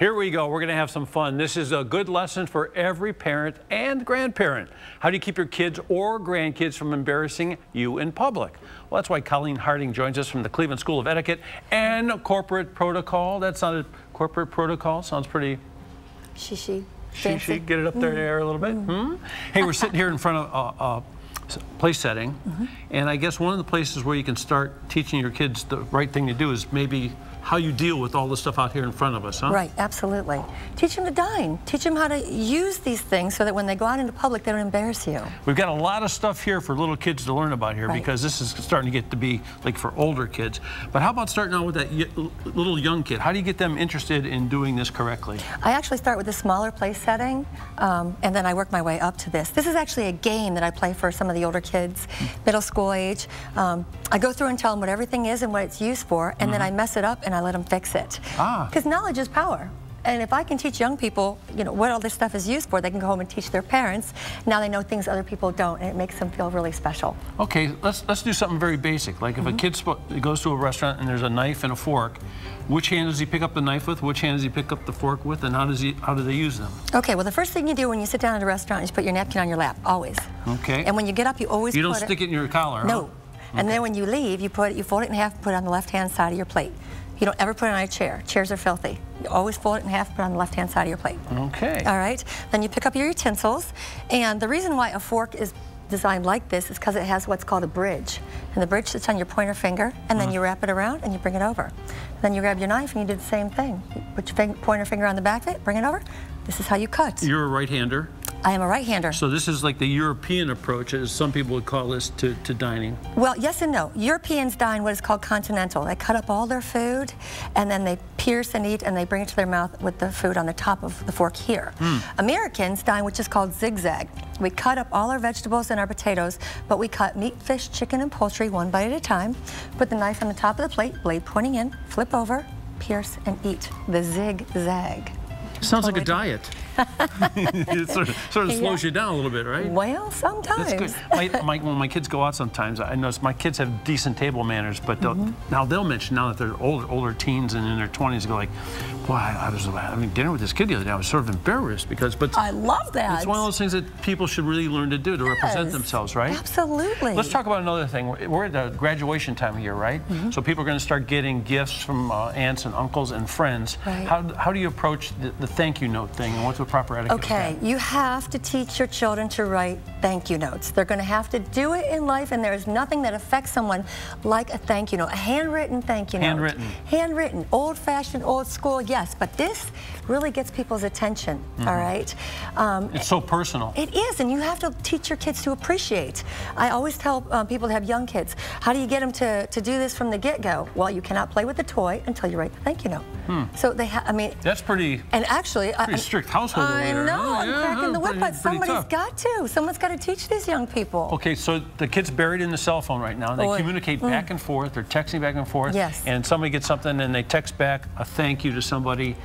Here we go. We're going to have some fun. This is a good lesson for every parent and grandparent. How do you keep your kids or grandkids from embarrassing you in public? Well, that's why Colleen Harding joins us from the Cleveland School of Etiquette and Corporate Protocol. That sounded corporate protocol. Sounds pretty Shishi. Get it up there a little bit. Hey, we're sitting here in front of a place setting, and I guess one of the places where you can start teaching your kids the right thing to do is maybe how you deal with all the stuff out here in front of us, huh? Right, absolutely. Teach them to dine. Teach them how to use these things so that when they go out into public, they don't embarrass you. We've got a lot of stuff here for little kids to learn about here, because this is starting to get to be like for older kids. But how about starting out with that little young kid? How do you get them interested in doing this correctly? I actually start with a smaller place setting, and then I work my way up to this. This is actually a game that I play for some of the older kids, middle school age. I go through and tell them what everything is and what it's used for, and then I mess it up and I let them fix it. Because knowledge is power. And if I can teach young people, you know, what all this stuff is used for, they can go home and teach their parents. Now they know things other people don't, and it makes them feel really special. Okay, let's do something very basic. Like if a kid goes to a restaurant and there's a knife and a fork, which hand does he pick up the knife with? Which hand does he pick up the fork with? And how do they use them? Okay, well, the first thing you do when you sit down at a restaurant is you put your napkin on your lap, always. Okay. And when you get up, you always don't stick it in your collar, No. Huh? And then when you leave, you fold it in half and put it on the left-hand side of your plate. You don't ever put it on a chair. Chairs are filthy. You always fold it in half and put it on the left-hand side of your plate. Okay. All right. Then you pick up your utensils. And the reason why a fork is designed like this is because it has what's called a bridge. And the bridge sits on your pointer finger, and then you wrap it around and you bring it over. Then you grab your knife and you do the same thing. You put your pointer finger on the back of it, bring it over. This is how you cut. You're a right-hander? I am a right-hander. So this is like the European approach, as some people would call this, to dining. Well, yes and no. Europeans dine what is called continental. They cut up all their food, and then they pierce and eat, and they bring it to their mouth with the food on the top of the fork here. Americans dine which is called zigzag. We cut up all our vegetables and our potatoes, but we cut meat, fish, chicken, and poultry one bite at a time. Put the knife on the top of the plate, blade pointing in, flip over, pierce, and eat. The zigzag. Sounds like a diet. It sort of slows you down a little bit, right? Well, sometimes. That's good. When my kids go out sometimes, I notice my kids have decent table manners, but now they'll mention, now that they're older teens and in their 20s, go like, boy, I was having dinner with this kid the other day. I was sort of embarrassed but I love that. It's one of those things that people should really learn to do to represent themselves, right? Absolutely. Let's talk about another thing. We're at the graduation time of year, right? So people are going to start getting gifts from aunts and uncles and friends. Right. How do you approach the thank you note thing, and what's the proper etiquette? Okay, you have to teach your children to write thank you notes. They're going to have to do it in life, and there is nothing that affects someone like a thank you note. A handwritten thank you note. Handwritten. Handwritten. Old-fashioned, old school, yes, but this really gets people's attention, all right? It's so personal. It is, and you have to teach your kids to appreciate. I always tell people that have young kids, how do you get them to do this from the get-go? Well, you cannot play with the toy until you write the thank you note. So they have, I mean... That's pretty... And actually... Pretty strict household over there. I know, I'm cracking the whip, but somebody's tough. got to. Someone's got to teach these young people. Okay, so the kid's buried in the cell phone right now. They communicate back and forth. They're texting back and forth. Yes. And somebody gets something, and they text back a thank you to somebody.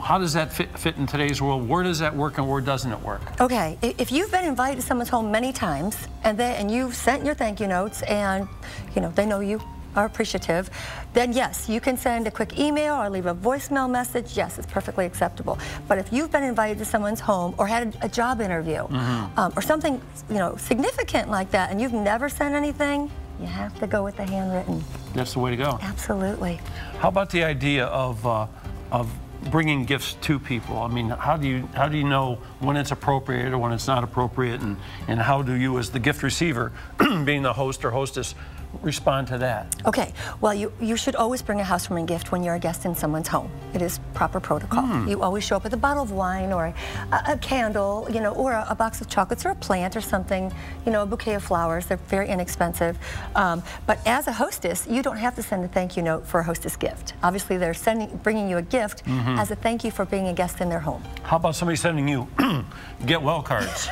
How does that fit in today's world? Where does that work and where doesn't it work? Okay, if you've been invited to someone's home many times, and you've sent your thank you notes, and they know you are appreciative, then yes, you can send a quick email or leave a voicemail message. Yes, it's perfectly acceptable. But if you've been invited to someone's home or had a job interview or something significant like that, and you've never sent anything, you have to go with the handwritten. That's the way to go. Absolutely. How about the idea of bringing gifts to people? I mean, how do you know when it's appropriate or when it's not appropriate, and how do you, as the gift receiver, being the host or hostess, respond to that? Okay, well, you should always bring a housewarming gift when you're a guest in someone's home. It is proper protocol. You always show up with a bottle of wine or a candle, or a box of chocolates or a plant or something, a bouquet of flowers. They're very inexpensive. But as a hostess, you don't have to send a thank you note for a hostess gift. Obviously, they're bringing you a gift as a thank you for being a guest in their home. How about somebody sending you get well cards?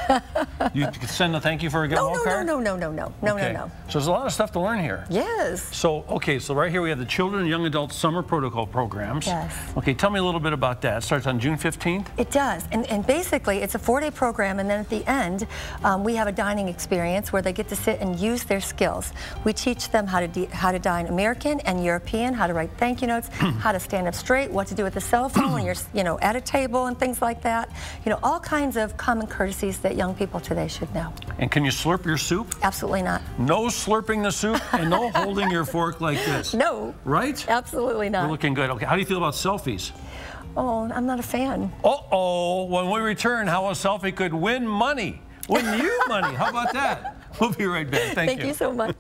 You send a thank you for a get well card? No. So there's a lot of stuff to learn learn here. Yes. So, okay, so right here we have the Children and Young Adult Summer Protocol programs. Yes. Okay, tell me a little bit about that. It starts on June 15th? It does, and basically it's a 4-day program, and then at the end we have a dining experience where they get to sit and use their skills. We teach them how to dine American and European, how to write thank you notes, how to stand up straight, what to do with the cell phone when you're at a table and things like that. All kinds of common courtesies that young people today should know. And can you slurp your soup? Absolutely not. No slurping the soup and no holding your fork like this. No. Right? Absolutely not. We're looking good. Okay, how do you feel about selfies? Oh, I'm not a fan. Uh-oh, when we return, how a selfie could win money. Win you money. How about that? We'll be right back. Thank you. Thank you so much.